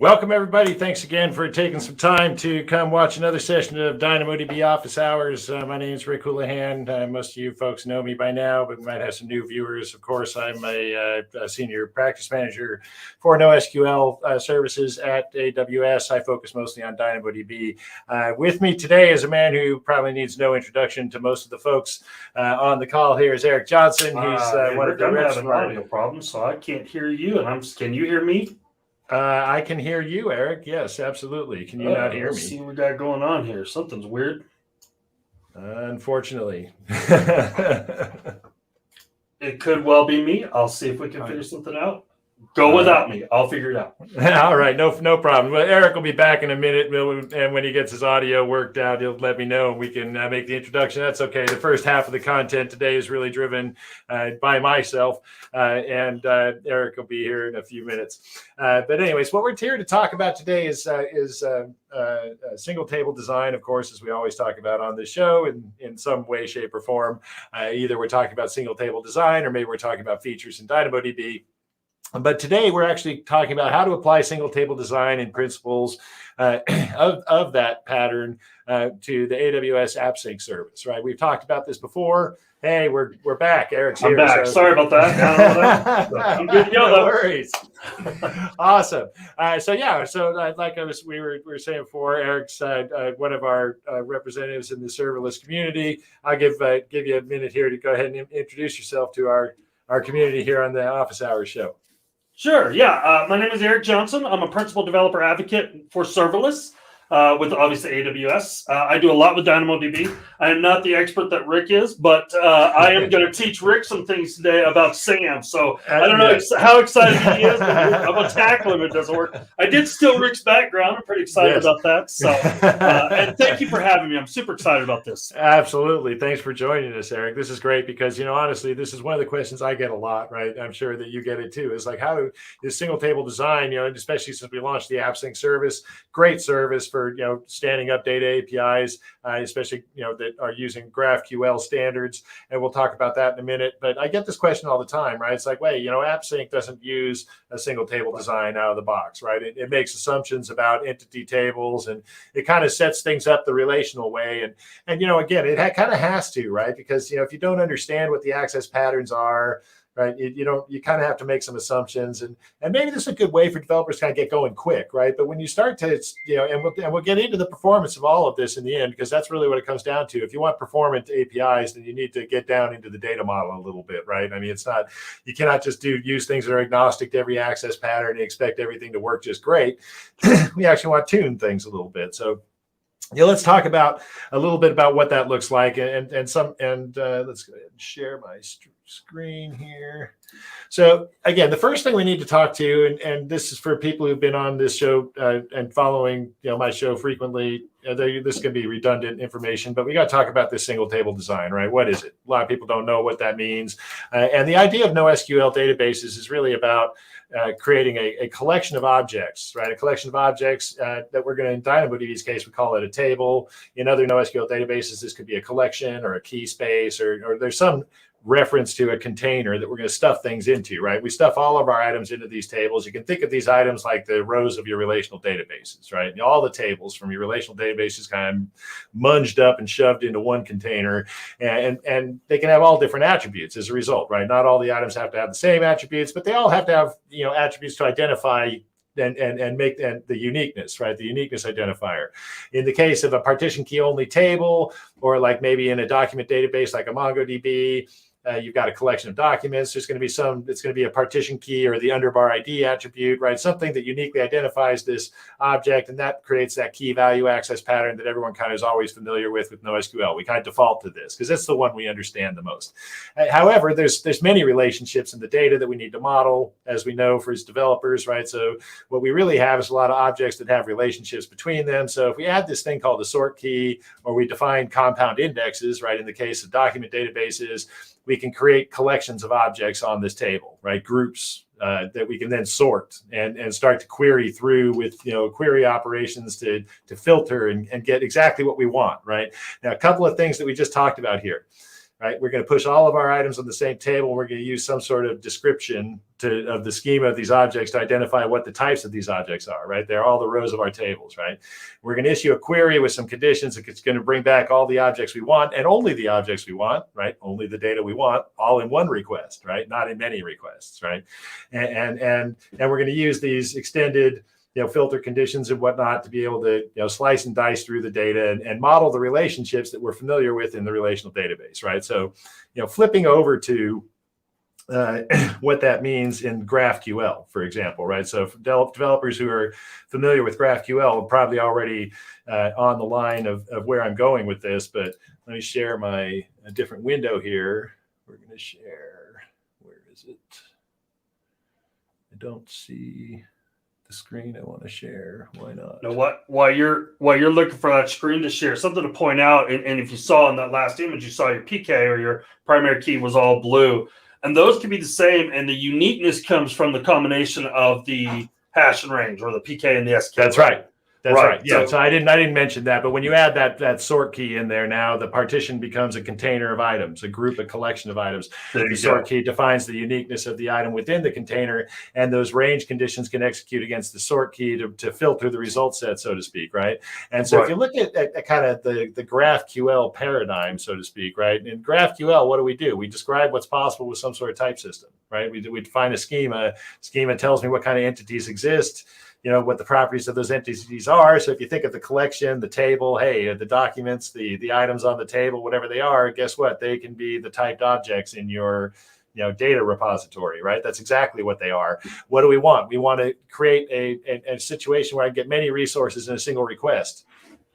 Welcome, everybody. Thanks again for taking some time to come watch another session of DynamoDB Office Hours. My name is Rick Houlihan. Most of you folks know me by now, but we might have some new viewers. Of course, I'm a senior practice manager for NoSQL services at AWS. I focus mostly on DynamoDB. With me today is a man who probably needs no introduction to most of the folks on the call. Here is Eric Johnson. He's one of the I'm having audio problems, so I can't hear you. And can you hear me? I can hear you, Eric. Yes, absolutely. Can you not hear me? Let's see what we got going on here. Something's weird. Unfortunately. It could well be me. I'll see if we can figure something out. Go without me. I'll figure it out. All right. No problem. Well, Eric will be back in a minute. And when he gets his audio worked out, he'll let me know and we can make the introduction. That's okay. The first half of the content today is really driven by myself. And Eric will be here in a few minutes. But anyways, what we're here to talk about today is single table design, of course, as we always talk about on this show in some way, shape, or form. Either we're talking about single table design or maybe we're talking about features in DynamoDB. But today we're actually talking about how to apply single table design and principles of that pattern to the AWS AppSync service, right? We've talked about this before. Hey, we're back. Eric's here. I'm back. So. Sorry about that. I'm good to go, though. No worries. Awesome. So like we were saying before, Eric's one of our representatives in the serverless community. I'll give you a minute here to go ahead and introduce yourself to our community here on the Office Hours show. Sure. Yeah. My name is Eric Johnson. I'm a principal developer advocate for serverless with obviously AWS. I do a lot with DynamoDB. I am not the expert that Rick is, but I am going to teach Rick some things today about SAM. So I don't know how excited he is, but I'm going to tackle him if it doesn't work. I did steal Rick's background. I'm pretty excited about that. So, and thank you for having me. I'm super excited about this. Absolutely. Thanks for joining us, Eric. This is great because, honestly, this is one of the questions I get a lot, right? I'm sure that you get it too. It's like, how is single table design, especially since we launched the AppSync service, great service for standing up data APIs, especially that are using GraphQL standards, and we'll talk about that in a minute. But I get this question all the time, right? It's like, wait, AppSync doesn't use a single table design out of the box, right? It makes assumptions about entity tables, and it kind of sets things up the relational way. And again, it kind of has to, right? Because if you don't understand what the access patterns are, right, you kind of have to make some assumptions, and maybe this is a good way for developers to kind of get going quick, right? But when you start to, and we'll get into the performance of all of this in the end, because that's really what it comes down to. If you want performant APIs, then you need to get down into the data model a little bit, right? I mean, you cannot just use things that are agnostic to every access pattern and expect everything to work just great. We actually want to tune things a little bit. So let's talk about a little bit about what that looks like, and let's go ahead and share my screen here. So again, the first thing we need to talk to, and this is for people who've been on this show and following my show frequently. This can be redundant information, but we got to talk about this single table design, right? What is it? A lot of people don't know what that means, and the idea of NoSQL databases is really about creating a collection of objects, right? A collection of objects that we're going to, in DynamoDB's case, we call it a table. In other NoSQL databases, this could be a collection or a key space, or there's some reference to a container that we're going to stuff things into, right? We stuff all of our items into these tables. You can think of these items like the rows of your relational databases, right? All the tables from your relational databases kind of munged up and shoved into one container, and they can have all different attributes as a result, right? Not all the items have to have the same attributes, but they all have to have, attributes to identify and make the uniqueness, right? The uniqueness identifier. In the case of a partition key only table, or like maybe in a document database like a MongoDB, you've got a collection of documents. There's going to be it's going to be a partition key or the underbar ID attribute, right? Something that uniquely identifies this object, and that creates that key value access pattern that everyone kind of is always familiar with NoSQL. We kind of default to this because that's the one we understand the most. However, there's many relationships in the data that we need to model, as we know, for as developers, right? So what we really have is a lot of objects that have relationships between them. So if we add this thing called a sort key, or we define compound indexes, right? In the case of document databases, we can create collections of objects on this table, right? Groups that we can then sort and start to query through with query operations to filter and get exactly what we want, right? Now, a couple of things that we just talked about here. right? We're going to push all of our items on the same table. We're going to use some sort of description of the schema of these objects to identify what the types of these objects are, right? They're all the rows of our tables, right? We're going to issue a query with some conditions. It's going to bring back all the objects we want and only the objects we want, right? Only the data we want, all in one request, right? Not in many requests, right? And we're going to use these extended filter conditions and whatnot to be able to slice and dice through the data and model the relationships that we're familiar with in the relational database, right? So, flipping over to what that means in GraphQL, for example, right? So for developers who are familiar with GraphQL are probably already on the line of where I'm going with this, but let me share a different window here. We're going to share, where is it? I don't see the screen I want to share. Why not? Now, while you're looking for that screen to share, something to point out, and if you saw in that last image, you saw your PK or your primary key was all blue, and those can be the same, and the uniqueness comes from the combination of the hash and range, or the PK and the SK. That's right. That's right. Yeah. So So I didn't mention that, but when you add that sort key in there, now the partition becomes a container of items, a group, a collection of items. The sort key defines the uniqueness of the item within the container, and those range conditions can execute against the sort key to filter the result set, so to speak, right? And so if you look at kind of the GraphQL paradigm, so to speak, right? In GraphQL, what do? We describe what's possible with some sort of type system, right? We define a schema. Schema tells me what kind of entities exist, what the properties of those entities are. So if you think of the collection, the table, hey, the documents, the items on the table, whatever they are, guess what? They can be the typed objects in your data repository, right? That's exactly what they are. What do we want? We want to create a situation where I get many resources in a single request.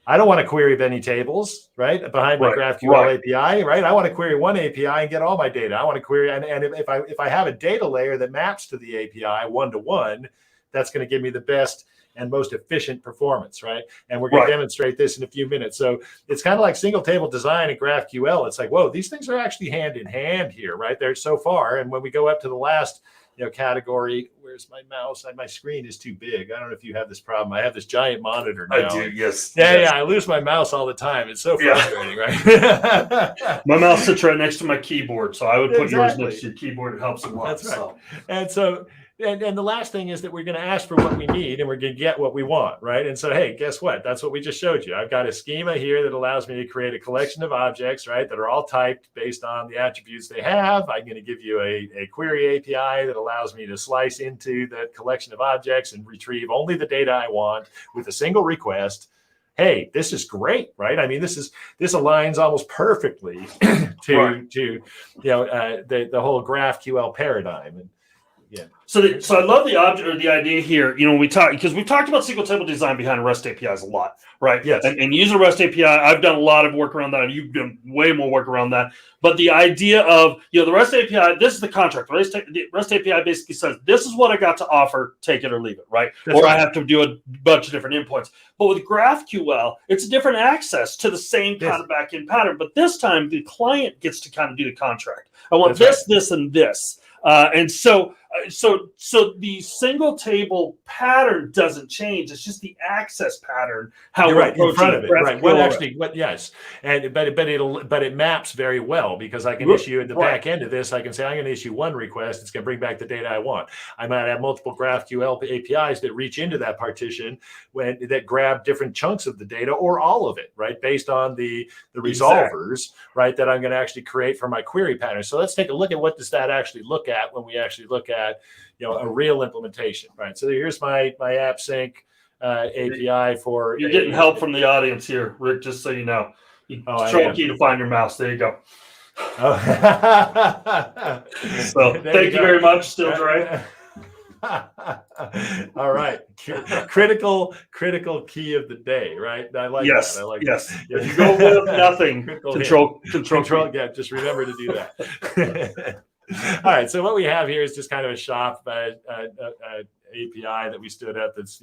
I don't want to query many tables, right? Behind my GraphQL API, right? I want to query one API and get all my data. I want to query, and if I have a data layer that maps to the API one-to-one, that's going to give me the best and most efficient performance, right? And we're going to demonstrate this in a few minutes. So it's kind of like single table design in GraphQL. It's like, whoa, these things are actually hand in hand here, right? They're so far. And when we go up to the last category, where's my mouse? My screen is too big. I don't know if you have this problem. I have this giant monitor now. I do, yes. Yeah, I lose my mouse all the time. It's so frustrating, right? My mouse sits right next to my keyboard, so I would put yours next to your keyboard. It helps a lot. That's right. And so, and the last thing is that we're going to ask for what we need and we're going to get what we want, right? And so, hey, guess what? That's what we just showed you. I've got a schema here that allows me to create a collection of objects, right, that are all typed based on the attributes they have. I'm going to give you a query API that allows me to slice into that collection of objects and retrieve only the data I want with a single request. Hey, this is great, right? I mean, this aligns almost perfectly to the whole GraphQL paradigm. And so I love the object or the idea here. When we talk, because we've talked about single table design behind REST APIs a lot, right? Yes. And use a REST API. I've done a lot of work around that. You've done way more work around that. But the idea of the REST API, this is the contract. The REST API basically says, this is what I got to offer, take it or leave it, right? That's or right. I have to do a bunch of different endpoints. But with GraphQL, it's a different access to the same kind of backend pattern. But this time, the client gets to kind of do the contract. I want this, and this. And so the single table pattern doesn't change. It's just the access pattern. How you're right in front of it, right? But it maps very well because I can issue at the back end of this. I can say I'm going to issue one request. It's going to bring back the data I want. I might have multiple GraphQL APIs that reach into that partition that grab different chunks of the data or all of it, right? Based on the resolvers, right? That I'm going to actually create for my query pattern. So let's take a look at what does that actually look at when we actually look at a real implementation, right? So here's my AppSync API for. You're getting help from the audience here, Rick. Just so you know, control key to find your mouse. There you go. So thank you very much. Still dry. All right, critical key of the day, right? I like that. I like that. If you go with nothing, control. Yeah, just remember to do that. All right, so what we have here is just kind of a shop API that we stood up that's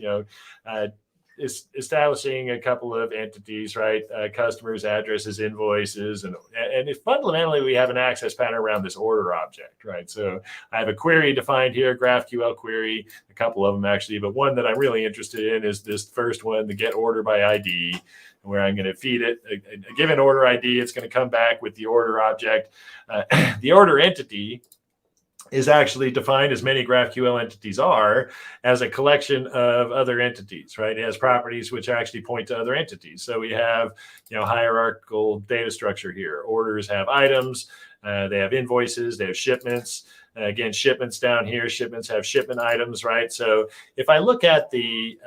establishing a couple of entities, right? Customers, addresses, invoices, and if fundamentally we have an access pattern around this order object, right? So I have a query defined here, GraphQL query, a couple of them actually, but one that I'm really interested in is this first one, the get order by ID, where I'm going to feed it a given order ID. It's going to come back with the order object. The order entity is actually defined, as many GraphQL entities are, as a collection of other entities, right? It has properties which actually point to other entities. So we have, hierarchical data structure here. Orders have items, they have invoices, they have shipments. Again, shipments down here, shipments have shipment items, right? So if I look at the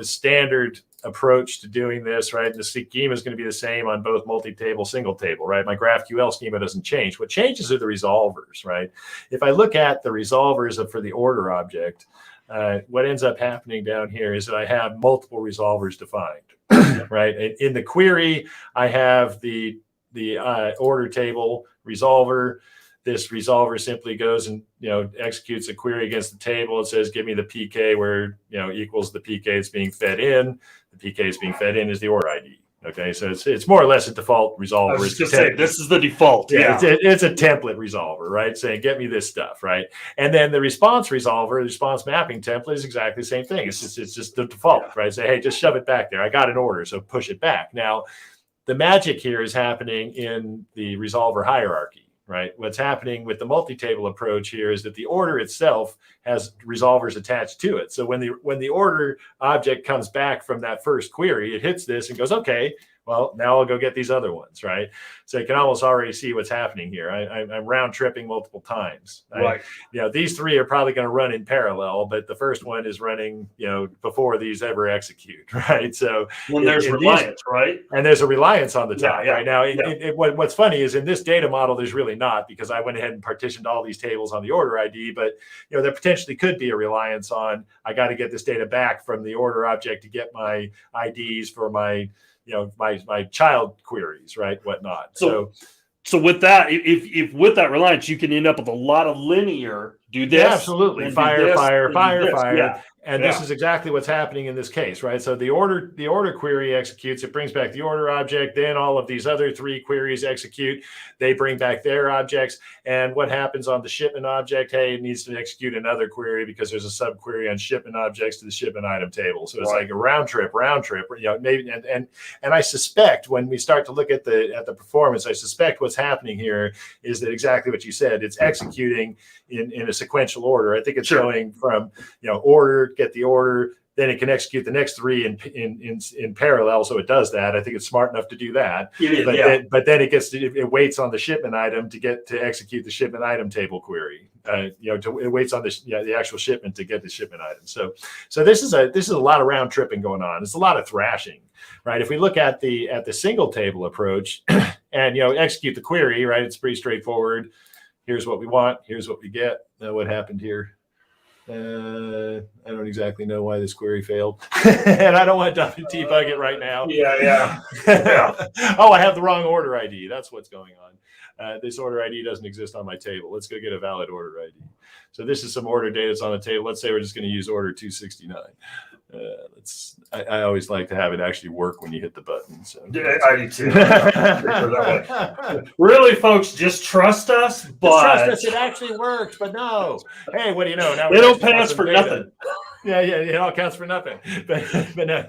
standard approach to doing this, right, the schema is going to be the same on both multi-table, single table, right? My GraphQL schema doesn't change. What changes are the resolvers, right? If I look at the resolvers for the order object, what ends up happening down here is that I have multiple resolvers defined, right? In the query, I have the order table resolver. This resolver simply goes and executes a query against the table. It says, give me the PK where equals the PK it's being fed in. The PK is being fed in is the order ID. Okay, so it's more or less a default resolver. I was just gonna say, this is the default. Yeah, it's a template resolver, right? Saying, get me this stuff, right? And then the response resolver, the response mapping template is exactly the same thing. It's just the default, right? Say, hey, just shove it back there. I got an order, so push it back. Now, the magic here is happening in the resolver hierarchy. Right. What's happening with the multi-table approach here is that the order itself has resolvers attached to it. So when the order object comes back from that first query, it hits this and goes, okay, well, now I'll go get these other ones, right? So you can almost already see what's happening here. I'm round tripping multiple times. Right. These three are probably going to run in parallel, but the first one is running, before these ever execute, right? So when there's reliance, right? And there's a reliance on the top right now. What's funny is in this data model, there's really not, because I went ahead and partitioned all these tables on the order ID, but there potentially could be a reliance on, I got to get this data back from the order object to get my IDs for my my child queries, right? Whatnot. So with that, if with that reliance, you can end up with a lot of linear do this. Yeah, absolutely. Fire. Yeah. And this is exactly what's happening in this case, right? So the order query executes, it brings back the order object, then all of these other three queries execute, they bring back their objects. And what happens on the shipment object? Hey, it needs to execute another query because there's a subquery on shipment objects to the shipment item table. So it's like a round trip, maybe. And I suspect when we start to look at the performance, I suspect what's happening here is that exactly what you said, it's executing in a sequential order. I think it's going from, order, get the order, then it can execute the next three in parallel. So it does that. I think it's smart enough to do that. But then it waits on the shipment item to execute the shipment item table query. It waits on the actual shipment to get the shipment item. So this is a lot of round tripping going on. It's a lot of thrashing, right? If we look at the single table approach and execute the query, right? It's pretty straightforward. Here's what we want. Here's what we get. What happened here? I don't exactly know why this query failed, and I don't want to debug it right now. Yeah. Oh, I have the wrong order ID. That's what's going on. This order ID doesn't exist on my table. Let's go get a valid order ID. So this is some order data that's on the table. Let's say we're just going to use order 269. I always like to have it actually work when you hit the button. So. Yeah, I do too. Really, folks, just trust us. But trust us, it actually works. But no, hey, what do you know? Now they don't pay us for nothing. Yeah, it all counts for nothing. But no,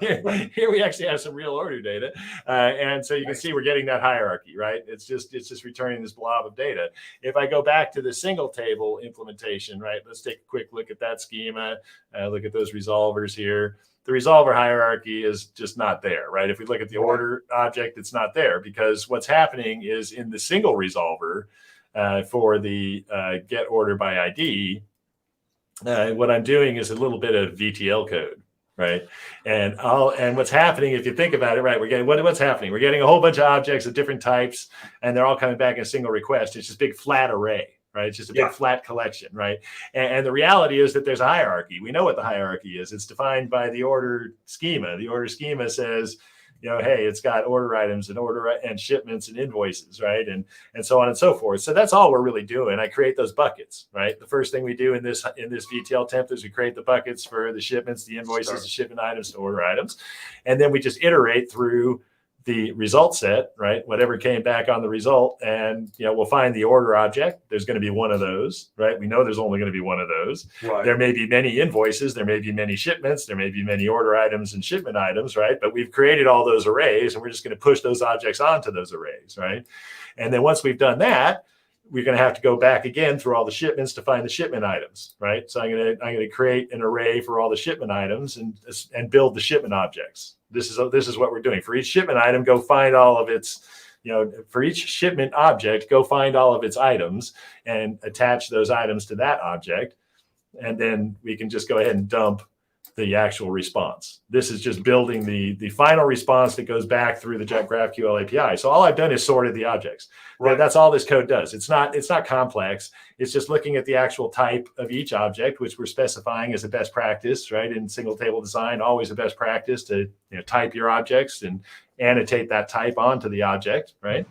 here we actually have some real order data, and so you can see we're getting that hierarchy, right? It's just returning this blob of data. If I go back to the single table implementation, right? Let's take a quick look at that schema. Look at those resolvers here. The resolver hierarchy is just not there, right? If we look at the order object, it's not there because what's happening is in the single resolver for the get order by ID. What I'm doing is a little bit of VTL code, right? And what's happening, if you think about it, right? We're getting what's happening. We're getting a whole bunch of objects of different types, and they're all coming back in a single request. It's just a big flat array, right? It's just a big flat collection, right? And the reality is that there's a hierarchy. We know what the hierarchy is. It's defined by the order schema. The order schema says, hey, it's got order items and shipments and invoices, right? And so on and so forth. So that's all we're really doing. I create those buckets, right? The first thing we do in this VTL template is we create the buckets for the shipments, the invoices, the shipment items, the order items. And then we just iterate through the result set, right? Whatever came back on the result, and we'll find the order object. There's going to be one of those, right? We know there's only going to be one of those. Right. There may be many invoices, there may be many shipments, there may be many order items and shipment items, right? But we've created all those arrays, and we're just going to push those objects onto those arrays, right? And then once we've done that, we're going to have to go back again through all the shipments to find the shipment items, right? So I'm going to create an array for all the shipment items and build the shipment objects. This is what we're doing. For each shipment item, go find all of its, for each shipment object, go find all of its items and attach those items to that object. And then we can just go ahead and dump the actual response. This is just building the final response that goes back through the GraphQL API. So all I've done is sorted the objects. Right. That's all this code does. It's not complex. It's just looking at the actual type of each object, which we're specifying as a best practice, right? In single table design, always a best practice to type your objects and annotate that type onto the object, right?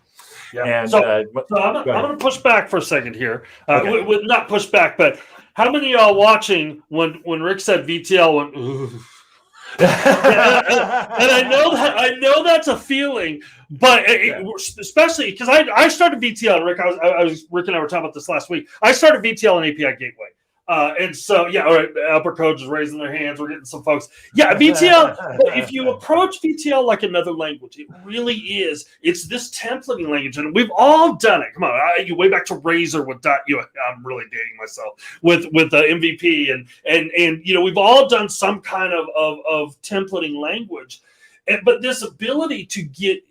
Yeah. And so I'm going to push back for a second here. Okay. Not push back, but how many of y'all watching when Rick said VTL went, ooh? and I know that's a feeling, but especially because I started VTL, Rick. Rick and I were talking about this last week. I started VTL and API Gateway. And so, all right, the upper codes is raising their hands. We're getting some folks. Yeah, VTL. If you approach VTL like another language, it really is. It's this templating language, and we've all done it. Come on, you way back to Razor with I'm really dating myself with MVP, and we've all done some kind of templating language. But this ability to get,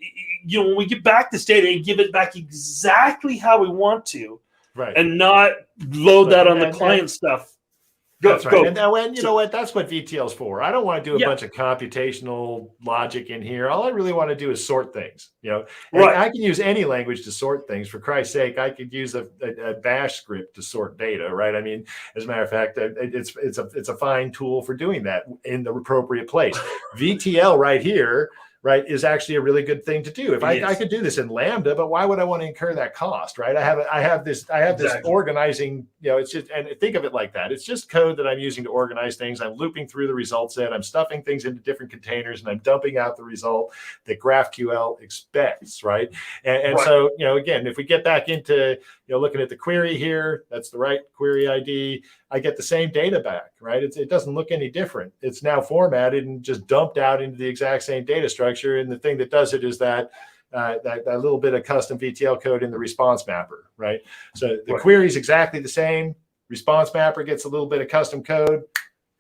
when we get back this data and give it back exactly how we want to. Right. And not load that on the client stuff. That's right. And you know what? That's what VTL is for. I don't want to do a bunch of computational logic in here. All I really want to do is sort things. Right. I can use any language to sort things. For Christ's sake, I could use a bash script to sort data, right? I mean, as a matter of fact, it's a fine tool for doing that in the appropriate place. VTL right here, right, is actually a really good thing to do. If I could do this in Lambda, but why would I want to incur that cost, right? I have this organizing, it's just, and think of it like that. It's just code that I'm using to organize things. I'm looping through the result set. I'm stuffing things into different containers, and I'm dumping out the result that GraphQL expects, right? And right. So, again, if we get back into, looking at the query here, that's the right query ID. I get the same data back, right? It doesn't look any different. It's now formatted and just dumped out into the exact same data structure. And the thing that does it is that little bit of custom VTL code in the response mapper, right? So the query is exactly the same. Response mapper gets a little bit of custom code,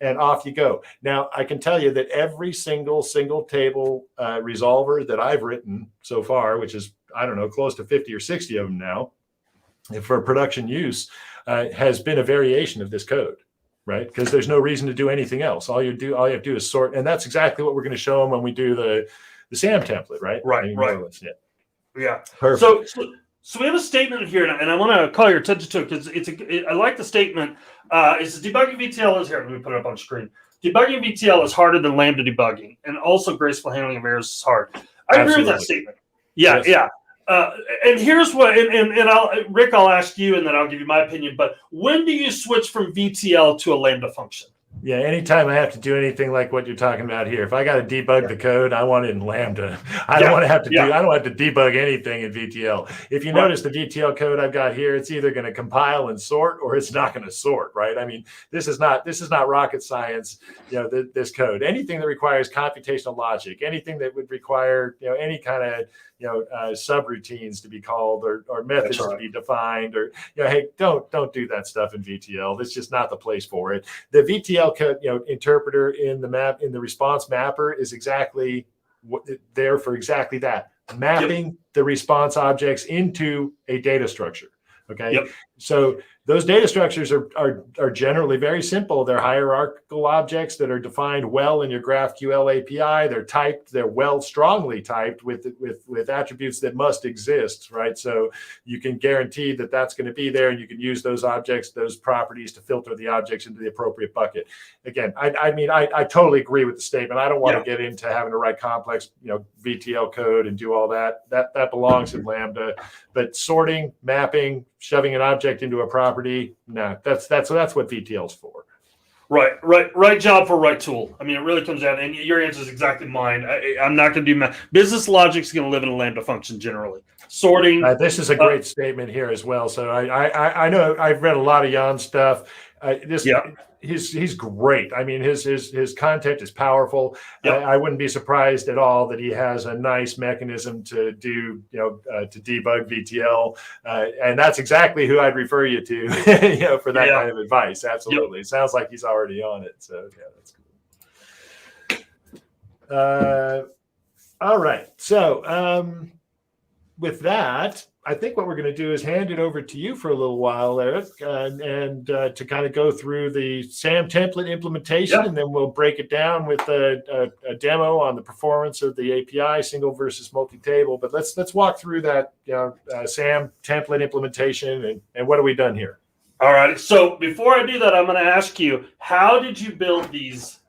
and off you go. Now, I can tell you that every single table resolver that I've written so far, which is, I don't know, close to 50 or 60 of them now, for production use, has been a variation of this code, right? Because there's no reason to do anything else. All you have to do is sort, and that's exactly what we're going to show them when we do the SAM template, right? Right. Yeah. Perfect. So we have a statement here, and I want to call your attention to it because I like the statement. It says debugging VTL is here. Let me put it up on screen. Debugging VTL is harder than Lambda debugging, and also graceful handling of errors is hard. I agree with that statement. Yeah, yes. Yeah. And here's what, and Rick, I'll ask you, and then I'll give you my opinion. But when do you switch from VTL to a Lambda function? Yeah, anytime I have to do anything like what you're talking about here, if I got to debug the code, I want it in Lambda. I don't want to have to I don't have to debug anything in VTL. If you notice the VTL code I've got here, it's either going to compile and sort, or it's not going to sort, right? I mean, this is not rocket science. This code, anything that requires computational logic, anything that would require any kind of subroutines to be called or methods to be defined, or hey, don't do that stuff in VTL. That's just not the place for it. The VTL code, interpreter in the response mapper is exactly there for exactly that, mapping the response objects into a data structure. Okay. So those data structures are generally very simple. They're hierarchical objects that are defined well in your GraphQL API. They're typed. They're strongly typed with attributes that must exist, right? So you can guarantee that that's going to be there, and you can use those objects, those properties, to filter the objects into the appropriate bucket. Again, I totally agree with the statement. I don't want to get into having to write complex, VTL code and do all that. That belongs in Lambda. But sorting, mapping, shoving an object into a property, no, that's what VTL is for. Right job for right tool. I mean, it really comes down, and your answer is exactly mine. I'm not going to do math. Business logic is going to live in a Lambda function generally. Sorting. This is a great statement here as well. So I know I've read a lot of Jan stuff. He's great. I mean, his content is powerful. I wouldn't be surprised at all that he has a nice mechanism to do, to debug VTL, and that's exactly who I'd refer you to, for that kind of advice. Absolutely, it sounds like he's already on it. So that's cool. All right. So with that, I think what we're going to do is hand it over to you for a little while, Eric, and to kind of go through the SAM template implementation, and then we'll break it down with a demo on the performance of the API, single versus multi-table. But let's walk through that SAM template implementation and what have we done here. All right. So before I do that, I'm going to ask you, how did you build these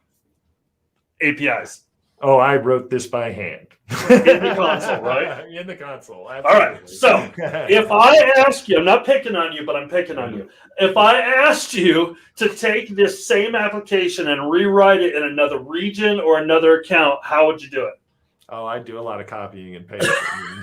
APIs? Oh, I wrote this by hand. In the console, right? In the console. Absolutely. All right. So if I ask you, I'm not picking on you, but I'm picking on you. If I asked you to take this same application and rewrite it in another region or another account, how would you do it? Oh, I do a lot of copying and pasting.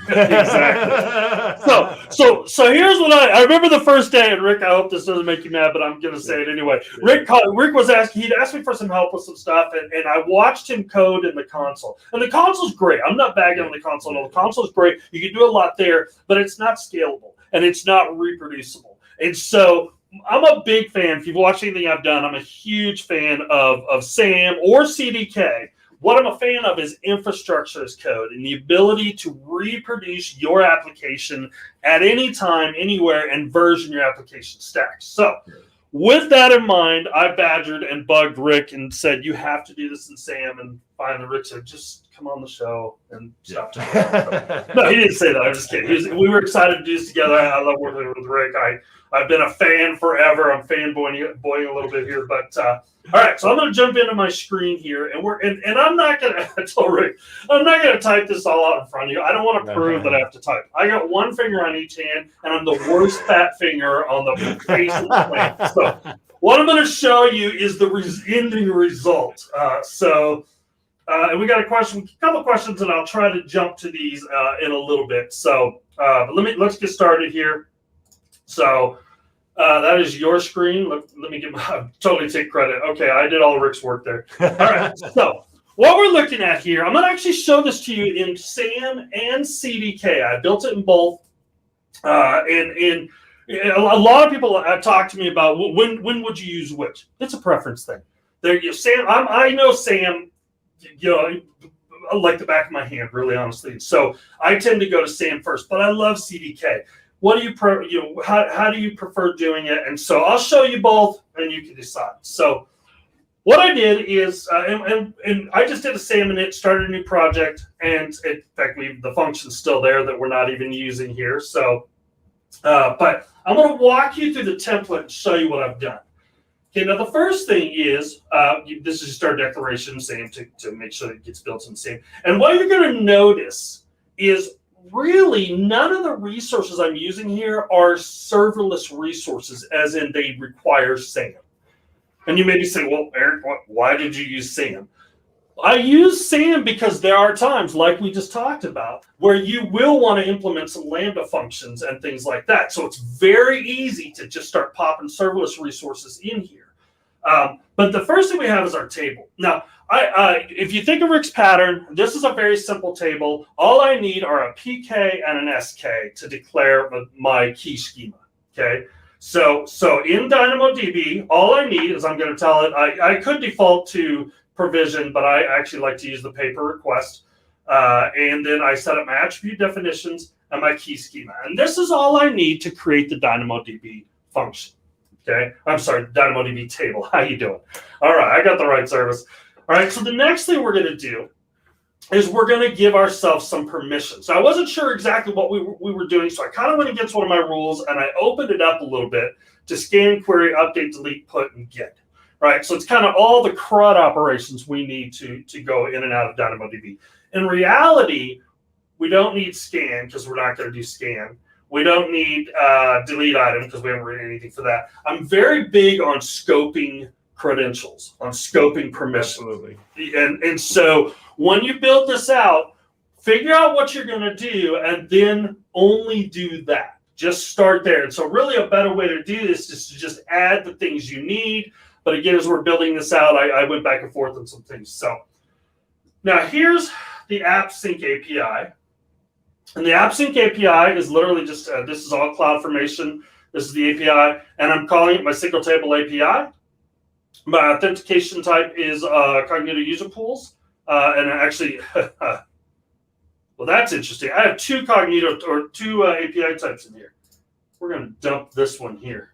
Exactly. So here's what I remember the first day, and Rick, I hope this doesn't make you mad, but I'm going to say it anyway. Rick was asking, he'd asked me for some help with some stuff, and I watched him code in the console. And the console's great. I'm not bagging on the console. No, the console's great. You can do a lot there, but it's not scalable, and it's not reproducible. And so I'm a big fan. If you've watched anything I've done, I'm a huge fan of SAM or CDK. What I'm a fan of is infrastructure as code and the ability to reproduce your application at any time, anywhere, and version your application stacks. So with that in mind, I badgered and bugged Rick and said, you have to do this in SAM. And finally, Rick said, just come on the show and stop. No, he didn't say that. I'm just kidding. We were excited to do this together. I love working with Rick. I've been a fan forever. I'm fanboying a little bit here, but all right. So I'm going to jump into my screen here, and I'm not going to. I told Rick, I'm not going to type this all out in front of you. I don't want to prove that I have to type. I got one finger on each hand, and I'm the worst fat finger on the face of the planet. So what I'm going to show you is the ending result. And we got a couple of questions, and I'll try to jump to these in a little bit. So but let's get started here. So that is your screen. Let me totally take credit. Okay, I did all Rick's work there. All right. So what we're looking at here, I'm going to actually show this to you in SAM and CDK. I built it in both. And a lot of people have talked to me about when would you use which. It's a preference thing. SAM. I know SAM, like the back of my hand, really honestly. So I tend to go to SAM first, but I love CDK. What do you how do you prefer doing it? And so I'll show you both, and you can decide. So what I did is, and I just did a SAM init, started a new project, and in fact, the function's still there that we're not even using here. So, but I'm going to walk you through the template and show you what I've done. Okay, now the first thing is, this is just our declaration SAM to make sure that it gets built in SAM. And what you're going to notice is really none of the resources I'm using here are serverless resources, as in they require SAM. And you may be saying, well, Eric, why did you use SAM? I use SAM because there are times, like we just talked about, where you will want to implement some Lambda functions and things like that. So it's very easy to just start popping serverless resources in here. But the first thing we have is our table. Now, if you think of Rick's pattern, this is a very simple table. All I need are a PK and an SK to declare my key schema. Okay, so in DynamoDB, all I need is I'm going to tell it. I could default to provision, but I actually like to use the paper request. And then I set up my attribute definitions and my key schema. And this is all I need to create the DynamoDB function. Okay, I'm sorry, DynamoDB table. How you doing? All right, I got the right service. All right, so the next thing we're going to do is we're going to give ourselves some permissions. So I wasn't sure exactly what we were doing, so I kind of went against one of my rules, and I opened it up a little bit to scan, query, update, delete, put, and get. Right, so it's kind of all the CRUD operations we need to go in and out of DynamoDB. In reality, we don't need scan because we're not going to do scan. We don't need delete item because we haven't written anything for that. I'm very big on scoping credentials, on scoping permissions. Absolutely. And so when you build this out, figure out what you're going to do and then only do that. Just start there. And so really a better way to do this is to just add the things you need. But again, as we're building this out, I went back and forth on some things. So now here's the AppSync API. And the AppSync API is literally just, this is all CloudFormation. This is the API, and I'm calling it my single table API. My authentication type is Cognito user pools. And actually, well, that's interesting. I have two Cognito or two API types in here. We're going to dump this one here.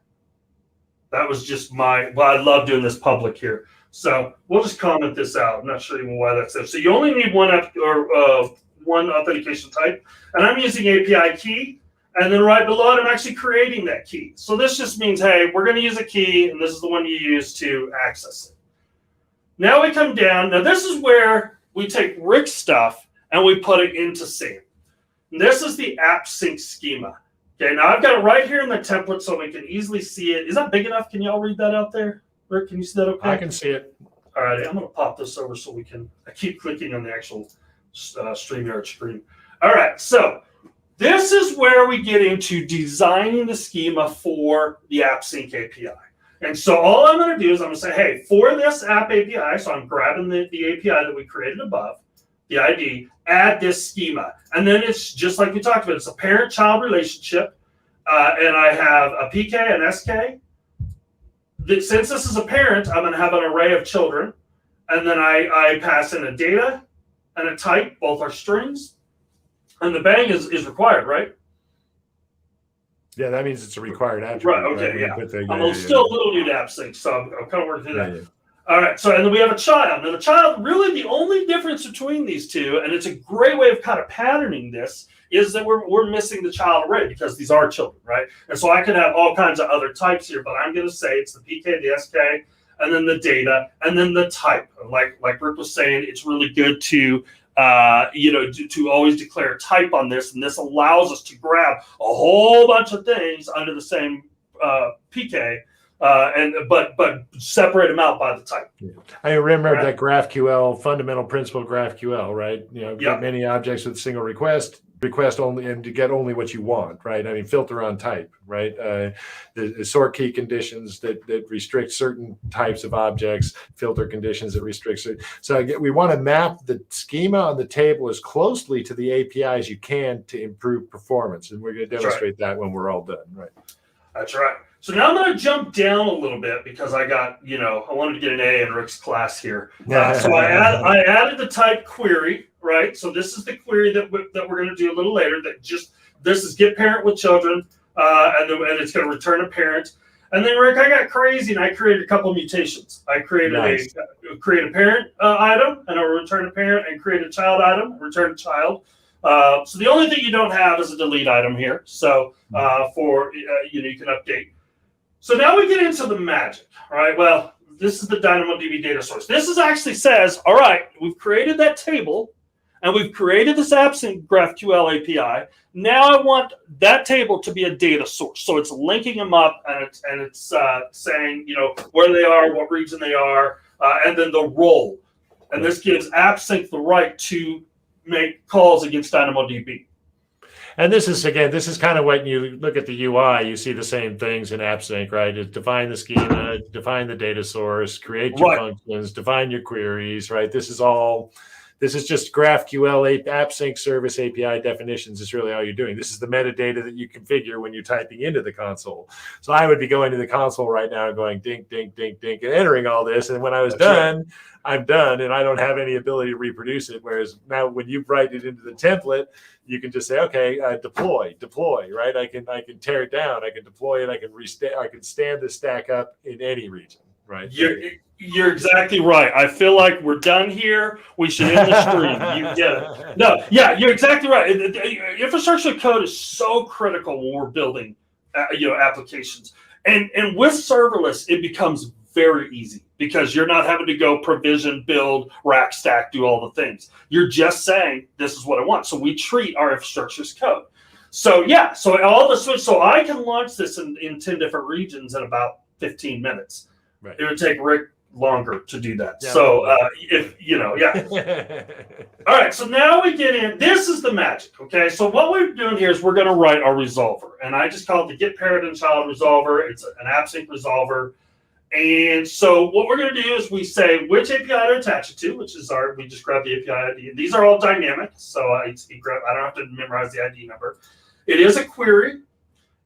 That was just well, I love doing this public here. So we'll just comment this out. I'm not sure even why that's there. So you only need one one authentication type, and I'm using API key, and then right below it, I'm actually creating that key. So this just means, hey, we're going to use a key, and this is the one you use to access it. Now we come down. Now this is where we take Rick's stuff and we put it into Sam. And this is the AppSync schema. Okay, now I've got it right here in the template so we can easily see it. Is that big enough? Can y'all read that out there? Rick, can you see that okay? I can see it. All right, I'm going to pop this over so we can, I keep clicking on the actual StreamYard screen. All right, so this is where we get into designing the schema for the AppSync API. And so all I'm going to do is I'm going to say, hey, for this app API, so I'm grabbing the API that we created above, the ID, add this schema. And then it's just like we talked about, it's a parent-child relationship. And I have a PK and SK. Since this is a parent, I'm going to have an array of children. And then I pass in a data and a type, both are strings. And the bang is required, right? Yeah, that means it's a required attribute. Right, okay, yeah. I'm still a little new to AppSync, so I'm kind of working through that. Yeah. All right, so and then we have a child. Now the child, really the only difference between these two, and it's a great way of kind of patterning this, is that we're missing the child array because these are children, right? And so I could have all kinds of other types here, but I'm going to say it's the PK, the SK, and then the data, and then the type. Like Rick was saying, it's really good to to always declare a type on this, and this allows us to grab a whole bunch of things under the same PK, but separate them out by the type. Yeah. I remember that GraphQL fundamental principle of GraphQL, right? Get many objects with single request only, and to get only what you want, right? I mean, filter on type, right? The sort key conditions that restrict certain types of objects, filter conditions that restrict. So we want to map the schema on the table as closely to the API as you can to improve performance. And we're going to demonstrate that when we're all done, right? That's right. So now I'm going to jump down a little bit because I got, I wanted to get an A in Rick's class here. So I added the type query, right? So this is the query that we're going to do a little later. This is get parent with children, and it's going to return a parent. And then Rick, I got crazy and I created a couple of mutations. I created create a parent item and a return a parent, and create a child item, return a child. So the only thing you don't have is a delete item here. So you can update. So now we get into the magic, all right? Well, this is the DynamoDB data source. This actually says, all right, we've created that table, and we've created this AppSync GraphQL API. Now I want that table to be a data source. So it's linking them up, and it's saying, where they are, what region they are, and then the role. And this gives AppSync the right to make calls against DynamoDB. And this is kind of when you look at the UI, you see the same things in AppSync, right? It's define the schema, define the data source, create your functions, define your queries, right? This is all This is just GraphQL AppSync service API definitions is really all you're doing. This is the metadata that you configure when you're typing into the console. So I would be going to the console right now and going dink, dink, dink, dink, and entering all this. And when I was done, I'm done, and I don't have any ability to reproduce it. Whereas now when you write it into the template, you can just say, okay, deploy, right? I can tear it down, I can deploy it, I can stand the stack up in any region, right? You're exactly right. I feel like we're done here. We should end the stream. You get it. No, yeah, you're exactly right. Infrastructure code is so critical when we're building, applications. And with serverless, it becomes very easy because you're not having to go provision, build, rack stack, do all the things. You're just saying, this is what I want. So we treat our infrastructure as code. So yeah, so I can launch this in 10 different regions in about 15 minutes. Right. It would take Rick longer to do that. Yeah, so All right, so now we get in. This is the magic, okay? So what we're doing here is we're going to write our resolver. And I just call it the get parent and child resolver. It's an AppSync resolver. And so what we're going to do is we say which API to attach it to, which is we just grab the API ID. These are all dynamic, so I don't have to memorize the ID number. It is a query.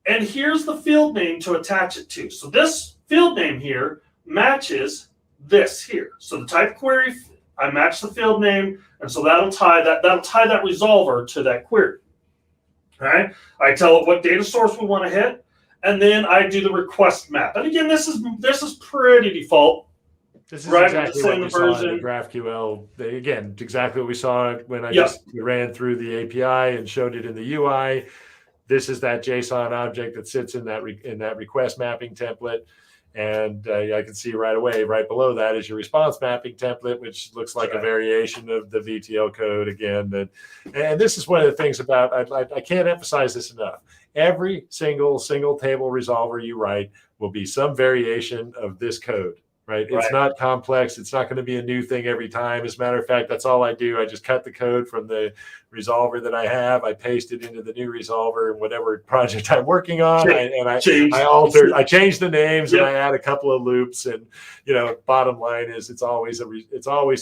And here's the field name to attach it to. So this field name here matches this here. So the type query, I match the field name, and so that'll tie that resolver to that query. All right. I tell it what data source we want to hit, and then I do the request map. And again, this is pretty default. This is exactly what we saw in the GraphQL. Again, exactly what we saw when I just ran through the API and showed it in the UI. This is that JSON object that sits in that request mapping template. And I can see right away, right below that is your response mapping template, which looks like a variation of the VTL code again. And this is one of the things about, I can't emphasize this enough. Every single table resolver you write will be some variation of this code. Right. It's not complex. It's not going to be a new thing every time. As a matter of fact, that's all I do. I just cut the code from the resolver that I have. I paste it into the new resolver in whatever project I'm working on. I change the names and I add a couple of loops. And, bottom line is it's always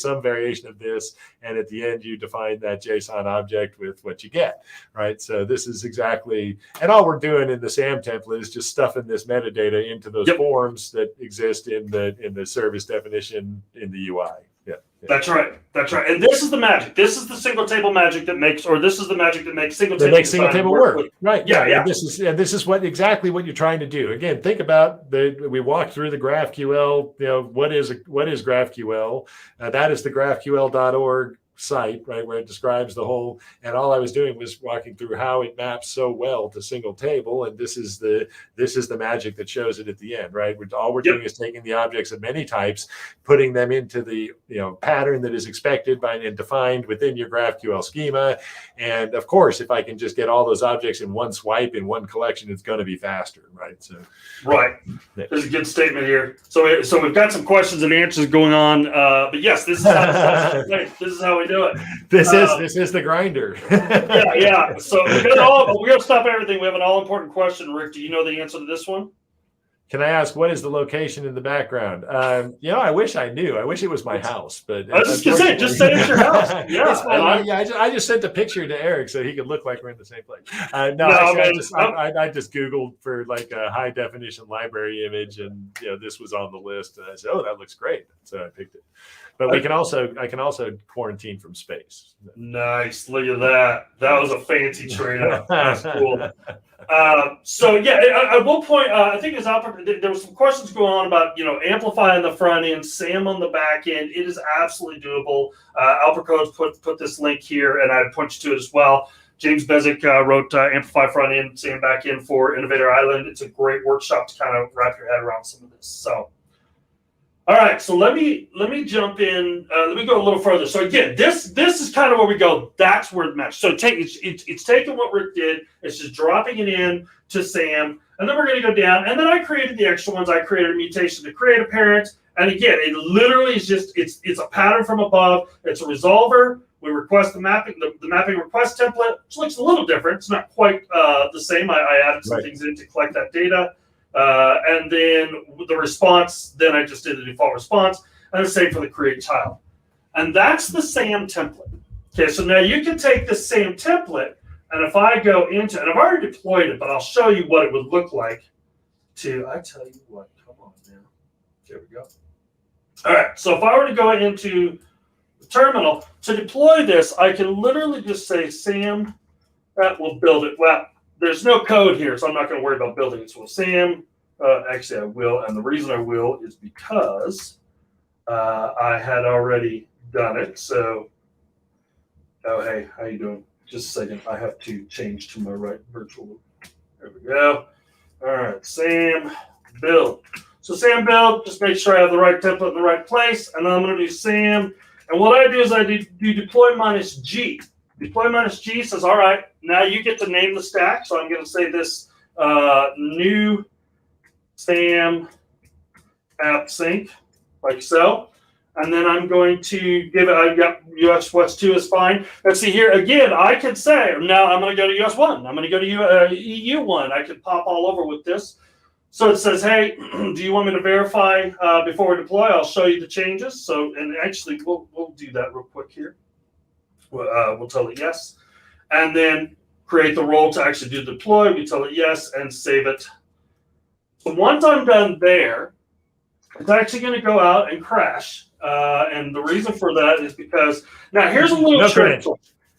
some variation of this. And at the end, you define that JSON object with what you get. Right. So this is exactly, and all we're doing in the SAM template is just stuffing this metadata into those forms that exist in the service definition in the UI. Yeah. That's right. And this is the magic. This is the single table magic this is the magic that makes single table work. Right. Yeah. And this is exactly what you're trying to do. Again, think about we walked through the GraphQL, what is GraphQL? That is the GraphQL.org site, right, where it describes the whole, and all I was doing was walking through how it maps so well to single table, and this is the magic that shows it at the end, right? All we're doing is taking the objects of many types, putting them into the pattern that is expected by and defined within your GraphQL schema, and of course, if I can just get all those objects in one swipe in one collection, it's going to be faster, right? So, there's a good statement here. So we've got some questions and answers going on, but yes, this is how we do it. This is the grinder. So we're gonna stop everything. We have an all-important question, Rick. Do you know the answer to this one? Can I ask what is the location in the background? I wish I knew. I wish it was my house, but I was just gonna say, just say it's your house. I just sent a picture to Eric so he could look like we're in the same place. I just Googled for like a high definition library image, and this was on the list, and I said, "Oh, that looks great," so I picked it. But I can also quarantine from space. Nice, look at that. That was a fancy trade-off. That's cool. I will point. I think there was some questions going on about Amplify on the front end, SAM on the back end. It is absolutely doable. Alpercode's put this link here, and I point you to it as well. James Bezic wrote Amplify front end, SAM back end for Innovator Island. It's a great workshop to kind of wrap your head around some of this. So. All right, so let me jump in. Let me go a little further. So again, this is kind of where we go. That's where the match. So it's taking what Rick did. It's just dropping it in to SAM, and then we're going to go down. And then I created the extra ones. I created a mutation to create a parent. And again, it literally is just it's a pattern from above. It's a resolver. We request the mapping request template, which looks a little different. It's not quite the same. I added some things in to collect that data. And then the response, then I just did the default response, and the same for the create child. And that's the SAM template. Okay, so now you can take the SAM template, and if I go into, and I've already deployed it, but I'll show you what it would look like I tell you what, come on now. There we go. All right, so if I were to go into the terminal, to deploy this, I can literally just say SAM, that will build it. Well, there's no code here, so I'm not going to worry about building it. So SAM, actually I will, and the reason I will is because I had already done it. So, oh, hey, how you doing? Just a second. I have to change to my right virtual. There we go. All right, SAM build. So SAM build, just make sure I have the right template in the right place. And then I'm going to do SAM. And what I do is I do deploy minus G. Deploy minus G says, all right, now you get to name the stack. So I'm going to say this new SAM AppSync, like so. And then I'm going to give it, yep, US West 2 is fine. Let's see here, again, I could say, now I'm going to go to US 1. I'm going to go to EU 1. I could pop all over with this. So it says, hey, do you want me to verify before we deploy? I'll show you the changes. So, and actually, we'll do that real quick here. We'll tell it yes. And then create the role to actually do the deploy. We tell it yes and save it. So once I'm done there, it's actually going to go out and crash. And the reason for that is because, now here's a little trick.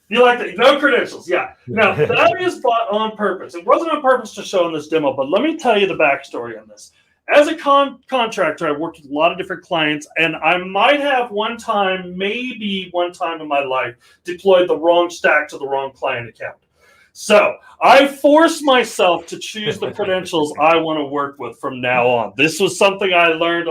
You like that? No credentials, yeah. Now, that is bought on purpose. It wasn't on purpose to show in this demo, but let me tell you the backstory on this. As a contractor, I've worked with a lot of different clients, and I might have maybe one time in my life, deployed the wrong stack to the wrong client account. So I forced myself to choose the credentials I want to work with from now on. This was something I learned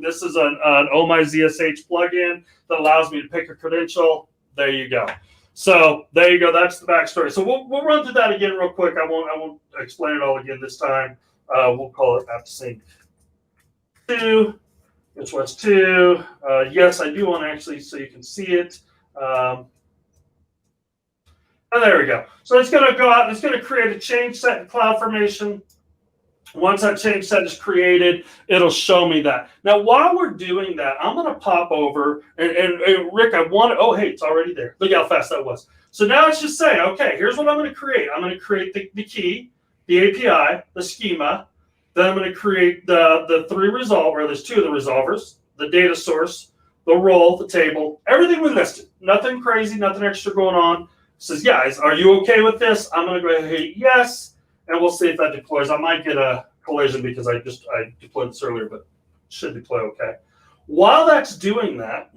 this is an OhmyZSH plugin that allows me to pick a credential. There you go. So there you go. That's the backstory. So we'll run through that again real quick. I won't explain it all again this time. We'll call it AppSync 2. This was 2. Yes, I do want to actually so you can see it. And there we go. So it's going to go out and it's going to create a change set in CloudFormation. Once that change set is created, it'll show me that. Now, while we're doing that, I'm going to pop over and Rick, I want to, oh, hey, it's already there. Look how fast that was. So now it's just saying, okay, here's what I'm going to create. I'm going to create the key, the API, the schema. Then I'm going to create the 3 resolver. There's 2 of the resolvers, the data source, the role, the table, everything we listed. Nothing crazy, nothing extra going on. It says, guys, are you okay with this? I'm going to go ahead and hit yes. And we'll see if that deploys. I might get a collision because I deployed this earlier, but it should deploy okay. While that's doing that,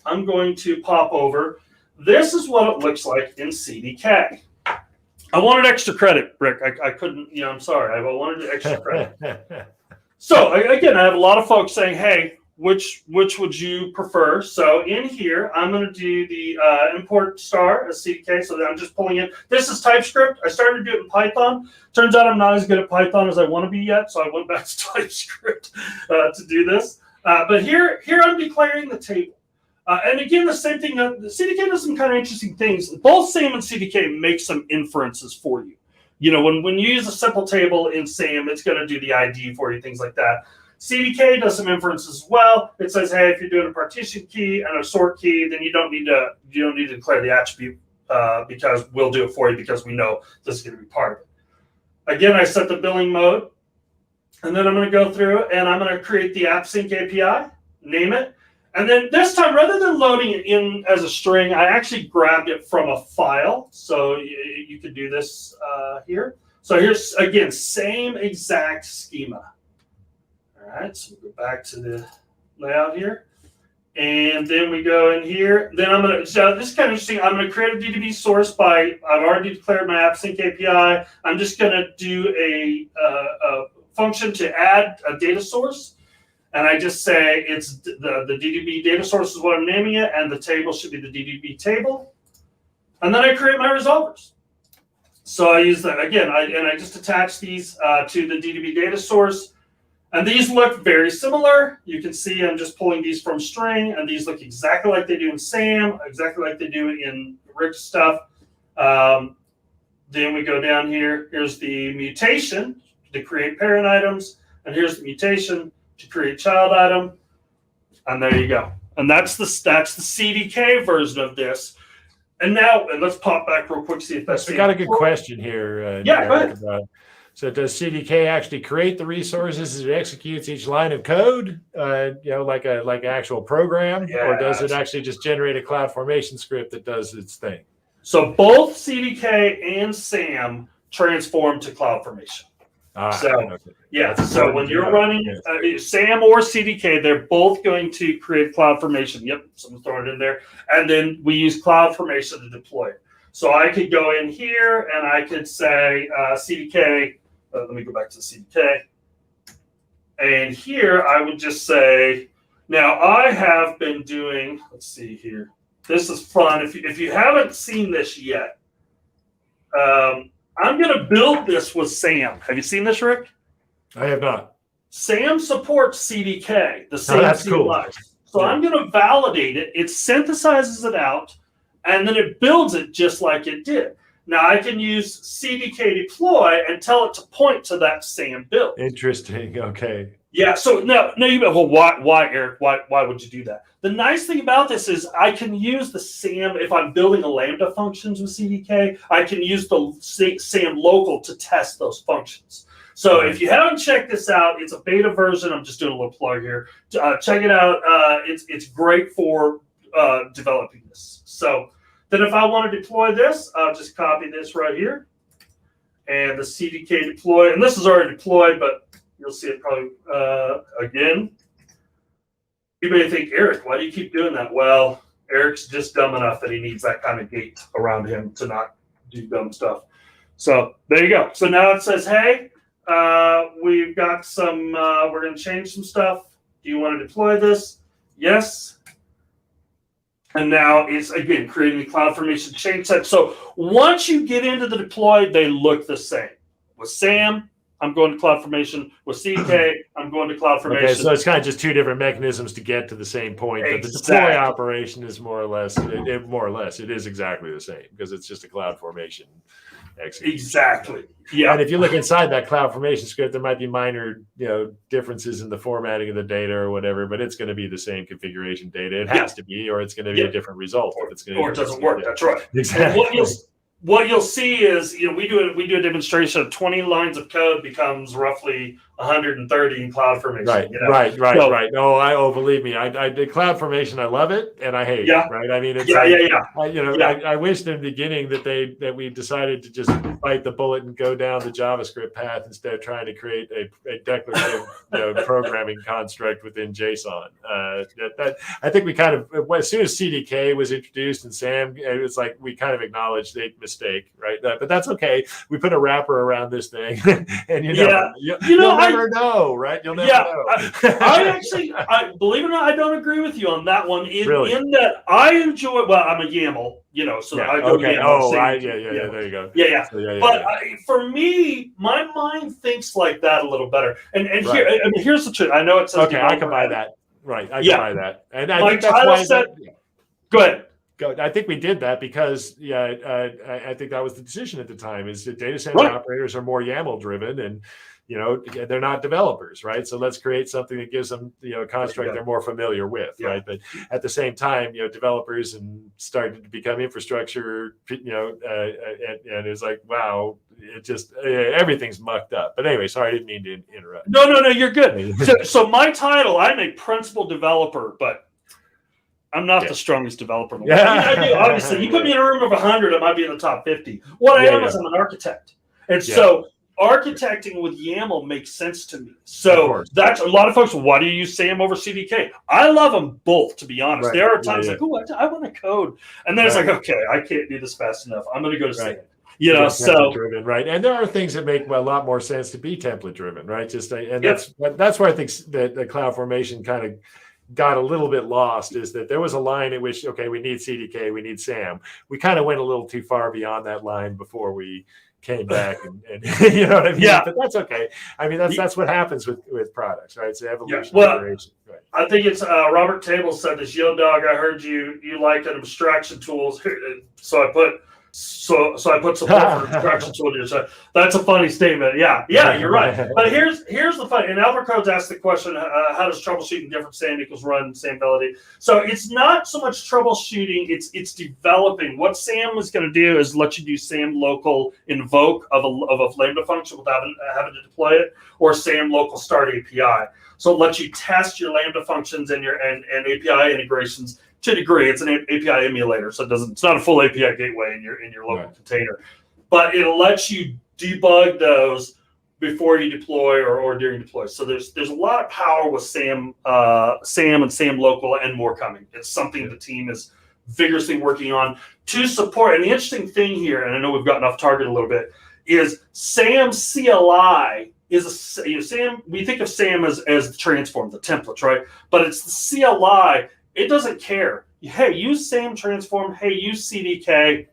I'm going to pop over. This is what it looks like in CDK. I wanted extra credit, Rick. I couldn't, I'm sorry. I wanted extra credit. So again, I have a lot of folks saying, hey, which would you prefer? So in here, I'm going to do the import star as CDK. So that I'm just pulling in. This is TypeScript. I started to do it in Python. Turns out I'm not as good at Python as I want to be yet. So I went back to TypeScript to do this. But here I'm declaring the table. And again, the same thing. The CDK does some kind of interesting things. Both SAM and CDK make some inferences for you. When you use a simple table in SAM, it's going to do the ID for you, things like that. CDK does some inferences as well. It says, hey, if you're doing a partition key and a sort key, then you don't need to declare the attribute because we'll do it for you because we know this is going to be part of it. Again, I set the billing mode, and then I'm going to go through and I'm going to create the AppSync API, name it, and then this time, rather than loading it in as a string, I actually grabbed it from a file. So you could do this here. So here's again, same exact schema. All right, so we'll go back to the layout here. And then we go in here. Then I'm going to, so this is kind of interesting. I'm going to create a DDB source I've already declared my AppSync API. I'm just going to do a function to add a data source. And I just say it's the DDB data source is what I'm naming it. And the table should be the DDB table. And then I create my resolvers. So I use that again. I just attach these to the DDB data source. And these look very similar. You can see I'm just pulling these from string, and these look exactly like they do in SAM, exactly like they do in rich stuff. Then we go down here. Here's the mutation to create parent items, and here's the mutation to create child item. And there you go. And that's the CDK version of this. And now, and let's pop back real quick, see if that's. We got a good question here. Yeah, go ahead. So does CDK actually create the resources as it executes each line of code, like an actual program, or does it actually just generate a CloudFormation script that does its thing? So both CDK and SAM transform to CloudFormation. So when you're running SAM or CDK, they're both going to create CloudFormation. Yep, someone's throwing it in there. And then we use CloudFormation to deploy it. So I could go in here and I could say CDK. Let me go back to the CDK. And here I would just say, now I have been doing, let's see here. This is fun. If you haven't seen this yet, I'm going to build this with SAM. Have you seen this, Rick? I have not. SAM supports CDK, the same that's cool. So I'm going to validate it. It synthesizes it out, and then it builds it just like it did. Now I can use CDK deploy and tell it to point to that SAM build. Interesting. Okay. Yeah. So now you go, well, why, Eric? Why would you do that? The nice thing about this is I can use the SAM if I'm building a Lambda functions with CDK. I can use the SAM local to test those functions. So if you haven't checked this out, it's a beta version. I'm just doing a little plug here. Check it out. It's great for developing this. So then if I want to deploy this, I'll just copy this right here. And the CDK deploy, and this is already deployed, but you'll see it probably again. You may think, Eric, why do you keep doing that? Well, Eric's just dumb enough that he needs that kind of gate around him to not do dumb stuff. So there you go. So now it says, hey, we've got some, we're going to change some stuff. Do you want to deploy this? Yes. And now it's, again, creating the CloudFormation change set. So once you get into the deploy, they look the same. With SAM, I'm going to CloudFormation. With CDK, I'm going to CloudFormation. Okay, so it's kind of just two different mechanisms to get to the same point. But the deploy operation is more or less, it is exactly the same because it's just a CloudFormation execution. Exactly. Yeah. And if you look inside that CloudFormation script, there might be minor, differences in the formatting of the data or whatever, but it's going to be the same configuration data. It has to be, or it's going to be a different result. Or it doesn't work. That's right. Exactly. What you'll see is, we do a demonstration of 20 lines of code becomes roughly 130 in CloudFormation. Right. Oh, believe me, I did CloudFormation. I love it and I hate it. Right. I mean, it's I wished in the beginning that we decided to just bite the bullet and go down the JavaScript path instead of trying to create a declarative programming construct within JSON. I think we kind of, as soon as CDK was introduced in SAM, it was like we kind of acknowledged a mistake, right? But that's okay. We put a wrapper around this thing, and you'll never know, right? You'll never know. I believe it or not, I don't agree with you on that one. In that I enjoy. Well, I'm a YAML, so I go YAML. There you go. But for me, my mind thinks like that a little better. And here, here's the truth. I know it says. Okay, I can buy that. Right, I can buy that. And I think that's why. Go ahead. I think we did that because I think that was the decision at the time is that data center operators are more YAML driven and they're not developers, right? So let's create something that gives them a construct they're more familiar with, right? But at the same time, developers and started to become infrastructure, and it's like, wow, it just everything's mucked up. But anyway, sorry, I didn't mean to interrupt. No, you're good. So my title, I'm a principal developer, but I'm not the strongest developer in the world. I do, obviously. You put me in a room of 100, I might be in the top 50. What I am is I'm an architect. And so architecting with YAML makes sense to me. So that's a lot of folks, why do you use SAM over CDK? I love them both, to be honest. There are times like, I want to code. And then it's like, okay, I can't do this fast enough. I'm going to go to SAM. So driven, right? And there are things that make a lot more sense to be template driven, right? That's where I think that the CloudFormation kind of got a little bit lost, is that there was a line in which, okay, we need CDK, we need SAM. We kind of went a little too far beyond that line before we came back and you know what I mean? But that's okay. I mean, that's what happens with products, right? It's an evolution. Right. I think it's Robert Table said this, Yo Dog, I heard you like an abstraction tools. So I put So I put support for instructions on your side. That's a funny statement. Yeah, you're right. But here's the fun. And Albert Codes asked the question: how does troubleshooting different SAM equals run SAM validate? So it's not so much troubleshooting; it's developing. What SAM is going to do is let you do SAM local invoke of a Lambda function without having to deploy it, or SAM local start API. So it lets you test your Lambda functions and your and API integrations. To a degree, it's an API emulator, so it's not a full API gateway in your local container, but it lets you debug those before you deploy or during deploy. So there's a lot of power with SAM and SAM local, and more coming. It's something the team is vigorously working on to support. And the interesting thing here, and I know we've gotten off target a little bit, is SAM CLI is SAM. We think of SAM as the transform, the templates, right? But it's the CLI. It doesn't care. Hey, use SAM transform. Hey, use CDK.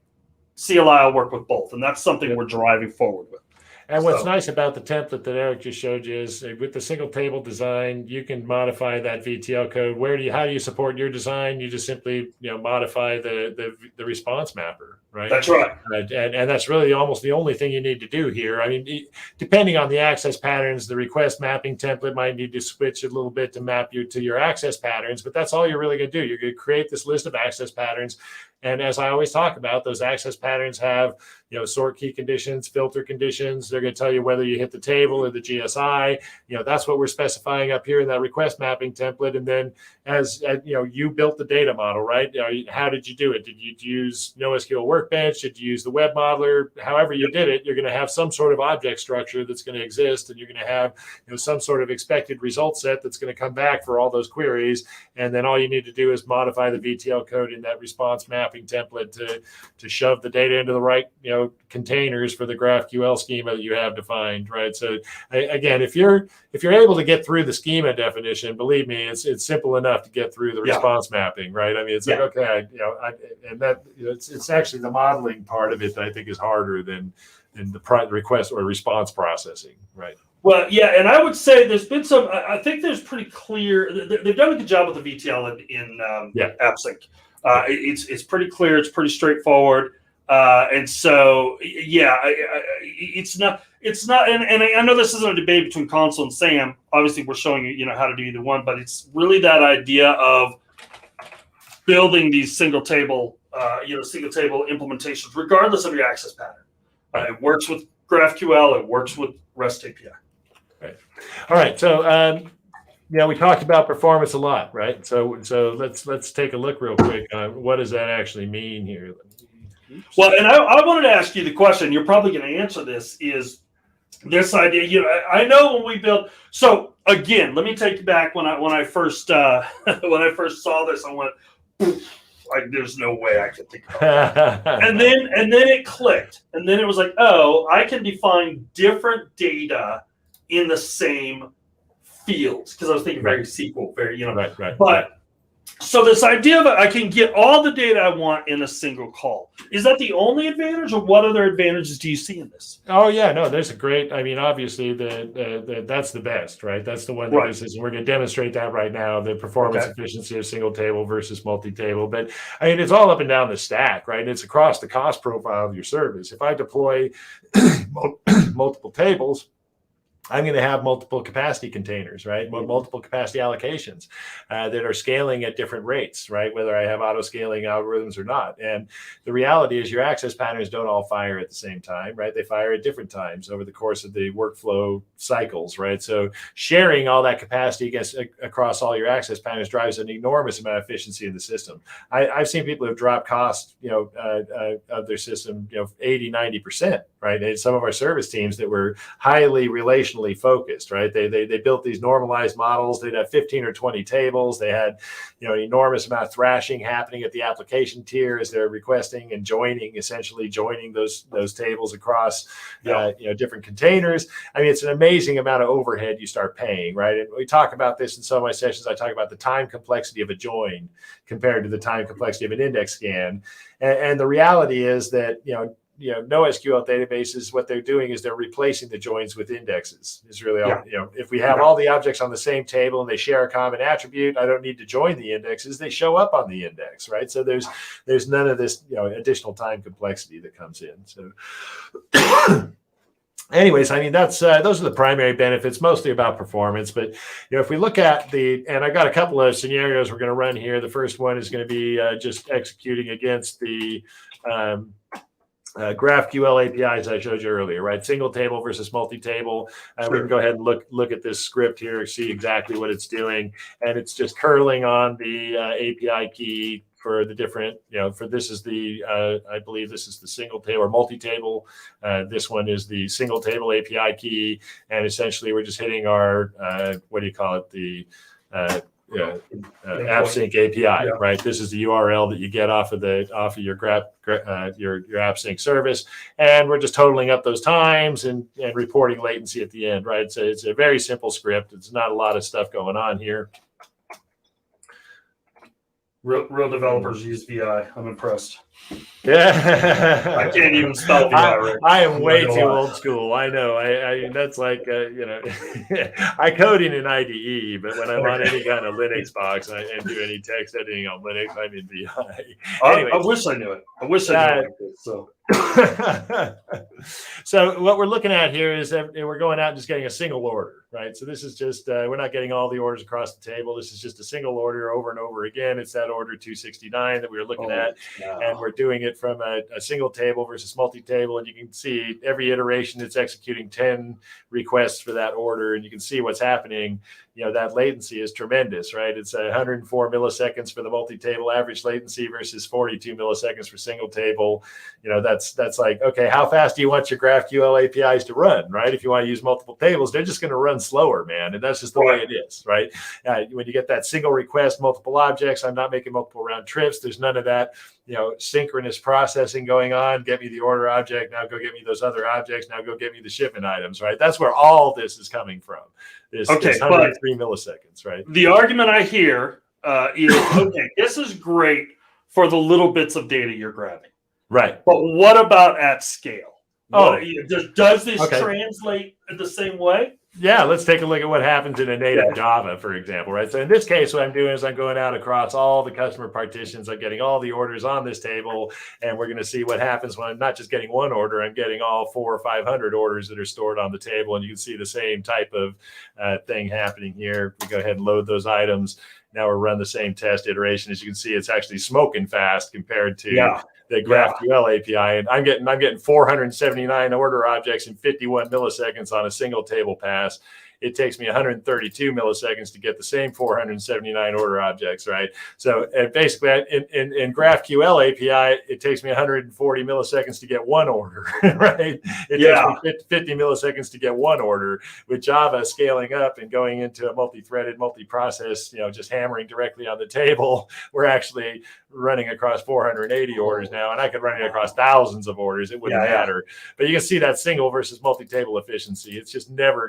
CLI will work with both. And that's something we're driving forward with. And what's nice about the template that Eric just showed you is with the single table design, you can modify that VTL code. How do you support your design? You just simply modify the response mapper, right? That's right. And that's really almost the only thing you need to do here. I mean, depending on the access patterns, the request mapping template might need to switch a little bit to map you to your access patterns, but that's all you're really going to do. You're going to create this list of access patterns. And as I always talk about, those access patterns have, sort key conditions, filter conditions. They're going to tell you whether you hit the table or the GSI. That's what we're specifying up here in that request mapping template. And then as you built the data model, right? How did you do it? Did you use NoSQL Workbench? Did you use the web modeler? However you did it, you're going to have some sort of object structure that's going to exist, and you're going to have some sort of expected result set that's going to come back for all those queries. And then all you need to do is modify the VTL code in that response mapping template to shove the data into the right containers for the GraphQL schema that you have defined, right? So again, if you're able to get through the schema definition, believe me, it's simple enough to get through the response mapping, right? I mean, it's like, okay, and that it's actually the modeling part of it that I think is harder than the request or response processing, right? Well, yeah, and I would say there's been some. I think there's pretty clear. They've done a good job with the VTL in AppSync. It's pretty clear. It's pretty straightforward. And so, it's not. And I know this isn't a debate between console and SAM. Obviously, we're showing you, how to do either one. But it's really that idea of building these single table implementations, regardless of your access pattern. It works with GraphQL. It works with REST API. Right. All right. So, we talked about performance a lot, right? So let's take a look real quick on what does that actually mean here. Well, and I wanted to ask you the question. You're probably going to answer this. Is this idea? I know when we built. So again, let me take you back when I first saw this. I went, like, there's no way I could think about that. and then it clicked, and then it was like, oh, I can define different data in the same fields, because I was thinking very SQL, very right. But so this idea of I can get all the data I want in a single call, is that the only advantage, or what other advantages do you see in this? Oh yeah, no, there's a great. I mean, obviously that's the best, right? That's the one that is. We're going to demonstrate that right now. The performance efficiency of single table versus multi-table, but I mean, it's all up and down the stack, right? It's across the cost profile of your service. If I deploy multiple tables, I'm going to have multiple capacity containers, right? Multiple capacity allocations that are scaling at different rates, right? Whether I have auto scaling algorithms or not. And the reality is your access patterns don't all fire at the same time, right? They fire at different times over the course of the workflow cycles, right? So sharing all that capacity across all your access patterns drives an enormous amount of efficiency in the system. I've seen people who've dropped costs, of their system, 80, 90%, right? And some of our service teams that were highly relational focused, right? They built these normalized models. They'd have 15 or 20 tables. They had, an enormous amount of thrashing happening at the application tier as they're requesting and essentially joining those tables across, different containers. I mean, it's an amazing amount of overhead you start paying, right? And we talk about this in some of my sessions. I talk about the time complexity of a join compared to the time complexity of an index scan. And the reality is that, NoSQL databases, what they're doing is they're replacing the joins with indexes. Is really all, Yeah. if we have all the objects on the same table and they share a common attribute, I don't need to join the indexes. They show up on the index, right? So there's none of this, additional time complexity that comes in. So anyways, I mean, that's those are the primary benefits, mostly about performance. But if we look at and I got a couple of scenarios we're going to run here. The first one is going to be just executing against the GraphQL APIs I showed you earlier, right? Single table versus multi-table. Sure. We can go ahead and look at this script here, see exactly what it's doing, and it's just curling on the API key for the different, for this is the, I believe this is the single table or multi-table. This one is the single table API key. And essentially we're just hitting our, what do you call it? The AppSync API, right? This is the URL that you get off of your your AppSync service. And we're just totaling up those times and reporting latency at the end, right? So it's a very simple script. It's not a lot of stuff going on here. Real developers use VI. I'm impressed. Yeah, I can't even spell VI right. I am way too old school. I know. I that's like I code in an IDE, but when I'm on any kind of Linux box and do any text editing on Linux, I'm in VI. I wish I knew it. I wish I knew it. So. So what we're looking at here is that we're going out and just getting a single order, right? So this is just, we're not getting all the orders across the table. This is just a single order over and over again. It's that order 269 that we were looking at. No. And we're doing it from a single table versus multi-table. And you can see every iteration it's executing 10 requests for that order. And you can see what's happening. That latency is tremendous, right? It's 104 milliseconds for the multi-table average latency versus 42 milliseconds for single table. That's like, okay, how fast do you want your GraphQL APIs to run, right? If you want to use multiple tables, they're just going to run slower, man. And that's just the way it is, right? When you get that single request, multiple objects, I'm not making multiple round trips. There's none of that, synchronous processing going on. Get me the order object. Now go get me those other objects. Now go get me the shipment items, right? That's where all this is coming from. This 103 milliseconds, right? The argument I hear is, okay, this is great for the little bits of data you're grabbing. Right. But what about at scale? Oh, does this translate the same way? Yeah, let's take a look at what happens in a native Java, for example, right? So in this case, what I'm doing is I'm going out across all the customer partitions. I'm getting all the orders on this table, and we're going to see what happens when I'm not just getting one order. I'm getting all 400 or 500 orders that are stored on the table, and you can see the same type of thing happening here. We go ahead and load those items. Now we'll run the same test iteration. As you can see, it's actually smoking fast compared to the GraphQL API. And I'm getting 479 order objects in 51 milliseconds on a single table pass. It takes me 132 milliseconds to get the same 479 order objects, right? So basically, in GraphQL API, it takes me 140 milliseconds to get one order, right? It takes me 50 milliseconds to get one order. With Java scaling up and going into a multi-threaded, multi-process, just hammering directly on the table, we're actually running across 480 orders now, and I could run it across thousands of orders. It wouldn't matter. But you can see that single versus multi-table efficiency. It's just you're never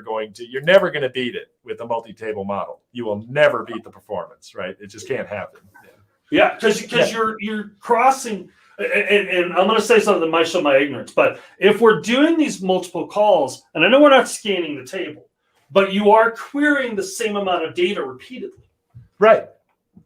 going to beat it with a multi-table model. You will never beat the performance, right? It just can't happen. Yeah, because you're crossing, and I'm going to say something that might show my ignorance, but if we're doing these multiple calls, and I know we're not scanning the table, but you are querying the same amount of data repeatedly. Right.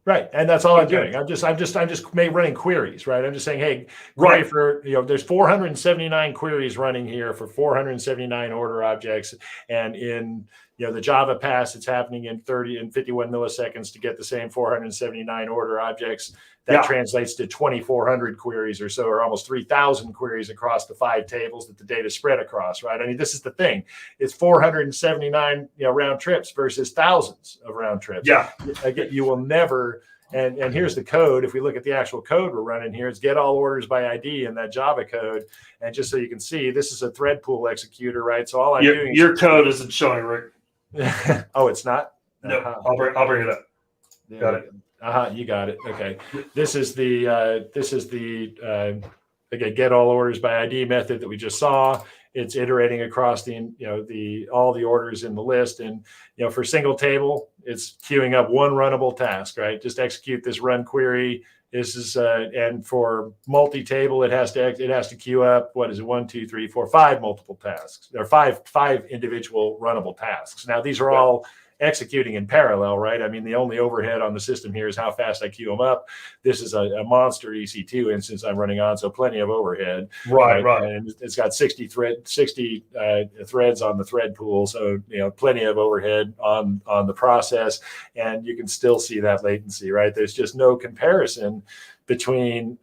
Right, and that's all I'm doing. I'm just running queries, right? I'm just saying, hey, query for there's 479 queries running here for 479 order objects, and in the Java pass, it's happening in 30 and 51 milliseconds to get the same 479 order objects. That translates to 2,400 queries or so, or almost 3,000 queries across the 5 tables that the data spread across, right? I mean, this is the thing. It's 479 round trips versus thousands of round trips. Yeah. Again, you will never, and here's the code. If we look at the actual code we're running here, it's get all orders by ID in that Java code. And just so you can see, this is a thread pool executor, right? So all I'm doing your code isn't showing, Rick. Oh, it's not? No, I'll bring it up. Got it. You got it. Okay. This is the again, get all orders by ID method that we just saw. It's iterating across all the orders in the list. And, for single table, it's queuing up one runnable task, right? Just execute this run query, This is and for multi-table, it has to queue up. What is it? 1, 2, 3, 4, 5 multiple tasks. There are five individual runnable tasks. Now these are all executing in parallel, right? I mean, the only overhead on the system here is how fast I queue them up. This is a monster EC2 instance I'm running on, so plenty of overhead. Right. And it's got 60 threads on the thread pool, so plenty of overhead on the process, and you can still see that latency, right? There's just no comparison between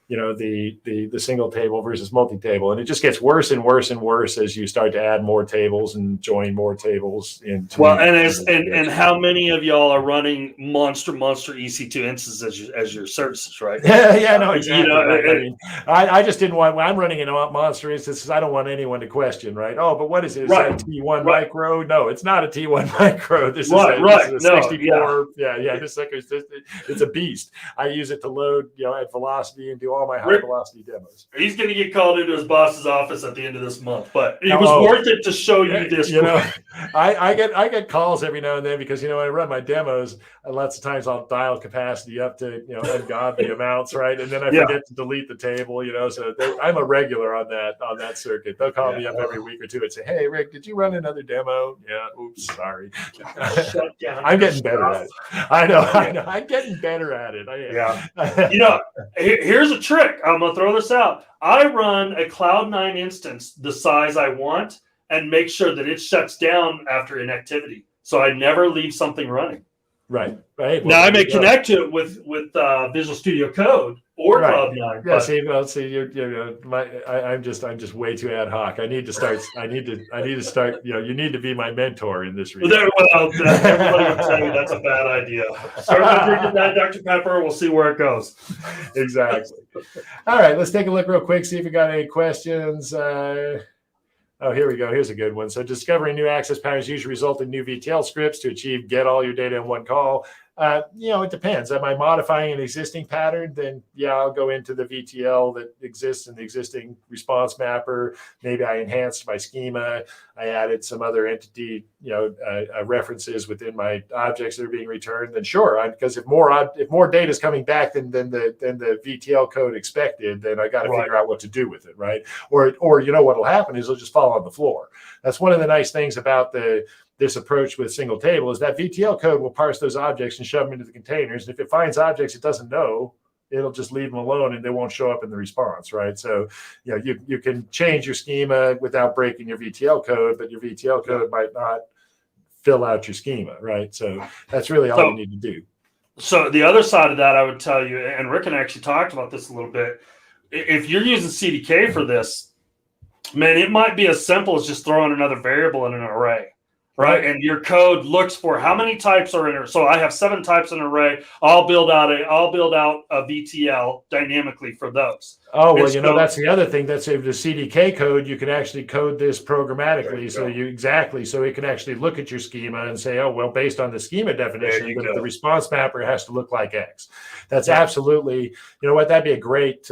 the single table versus multi-table, and it just gets worse and worse and worse as you start to add more tables and join more tables into. Well, and how many of y'all are running monster EC2 instances as your services, right? Yeah, no, exactly. I just didn't want, when I'm running in monster instances, I don't want anyone to question, right? Oh, but what is it? Is that a T1 micro? No, it's not a T1 micro. This is a 64. This sucker, it's a beast. I use it to load, at velocity and do all my high velocity demos. He's going to get called into his boss's office at the end of this month, but it was worth it to show you this. I get calls every now and then because when I run my demos, lots of times I'll dial capacity up to ungodly amounts, right? And then I forget to delete the table, So I'm a regular on that circuit. They'll call me up every week or two and say, "Hey, Rick, did you run another demo?" Yeah. Oops, sorry. Shut down. I'm getting better at it. I know. I'm getting better at it. Here's a trick. I'm going to throw this out. I run a Cloud9 instance the size I want and make sure that it shuts down after inactivity. So I never leave something running. Right. Now I may connect to it with Visual Studio Code or Cloud9. Yeah. I'm just way too ad hoc. I need to start. You need to be my mentor in this regard. Everybody would tell you that's a bad idea. Start drinking that Dr. Pepper. We'll see where it goes. Exactly. All right. Let's take a look real quick. See if we got any questions. Oh, here we go. Here's a good one. So discovering new access patterns usually result in new VTL scripts to achieve get all your data in one call. It depends. Am I modifying an existing pattern? Then I'll go into the VTL that exists in the existing response mapper. Maybe I enhanced my schema. I added some other entity, references within my objects that are being returned. Then sure, because if more data is coming back than the VTL code expected, then I got to figure out what to do with it, right? Or what'll happen is it'll just fall on the floor. That's one of the nice things about this approach with single table is that VTL code will parse those objects and shove them into the containers. And if it finds objects it doesn't know, it'll just leave them alone and they won't show up in the response, right? So, you can change your schema without breaking your VTL code, but your VTL code might not fill out your schema, right? So that's really all you need to do. So the other side of that, I would tell you, and Rick and I actually talked about this a little bit. If you're using CDK for this, man, it might be as simple as just throwing another variable in an array. Right. And your code looks for how many types are in it. So I have 7 types in an array. I'll build out a VTL dynamically for those. Oh, well, that's the other thing. That's if the CDK code, you can actually code this programmatically. So it can actually look at your schema and say, oh, well, based on the schema definition, the response mapper has to look like X. That's absolutely, that'd be a great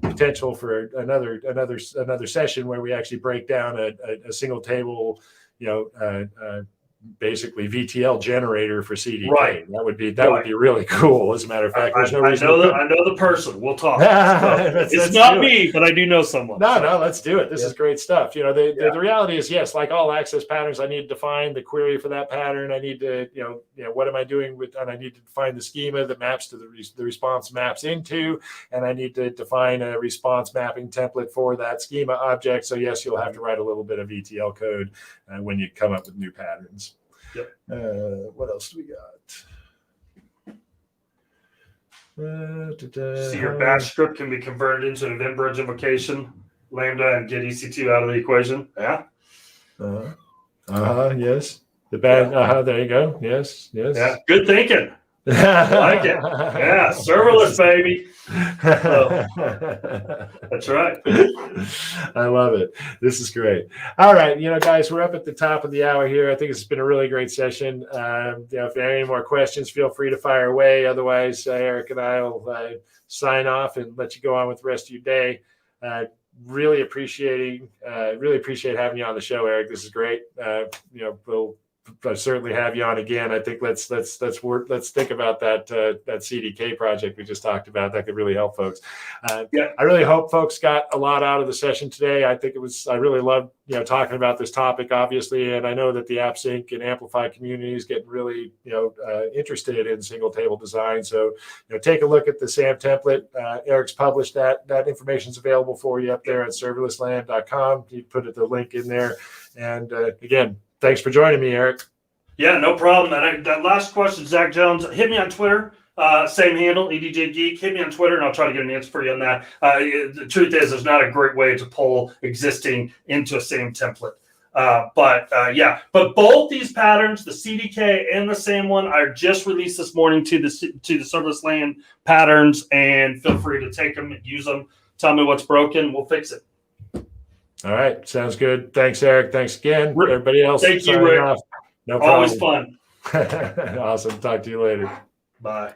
potential for another session where we actually break down a single table, basically VTL generator for CDK. Right. That would be really cool. As a matter of fact, there's no reason. I know the person. We'll talk. It's not me, but I do know someone. No, let's do it. This is great stuff. The reality is, yes, like all access patterns, I need to define the query for that pattern. I need to, what am I doing with, and I need to define the schema that maps to the response maps into, and I need to define a response mapping template for that schema object. So yes, you'll have to write a little bit of ETL code when you come up with new patterns. Yep. What else do we got? So your bash script can be converted into an event bridge invocation, Lambda, and get EC2 out of the equation. Yeah. Yes. The bad. There you go. Yes. Yeah. Good thinking. I like it. Yeah. Serverless, baby. That's right. I love it. This is great. All right, guys, we're up at the top of the hour here. I think it's been a really great session. If there are any more questions, feel free to fire away. Otherwise, Eric and I will sign off and let you go on with the rest of your day. Really appreciate having you on the show, Eric. This is great. We'll certainly have you on again. I think let's think about that CDK project we just talked about. That could really help folks. Yeah. I really hope folks got a lot out of the session today. I think I really loved talking about this topic, obviously, and I know that the AppSync and Amplify community is getting really interested in single table design. So take a look at the SAM template. Eric's published that. That information is available for you up there at serverlessland.com. You put the link in there. And again, thanks for joining me, Eric. Yeah, no problem. And that last question, Zach Jones, hit me on Twitter. Same handle, EDJ Geek. Hit me on Twitter, and I'll try to get an answer for you on that. The truth is, there's not a great way to pull existing into a SAM template. But both these patterns, the CDK and the SAM one, are just released this morning to the Serverless LAN patterns, and feel free to take them and use them. Tell me what's broken. We'll fix it. All right. Sounds good. Thanks, Eric. Thanks again. Everybody else. Thank you, Rick. No problem. Always fun. Awesome. Talk to you later. Bye.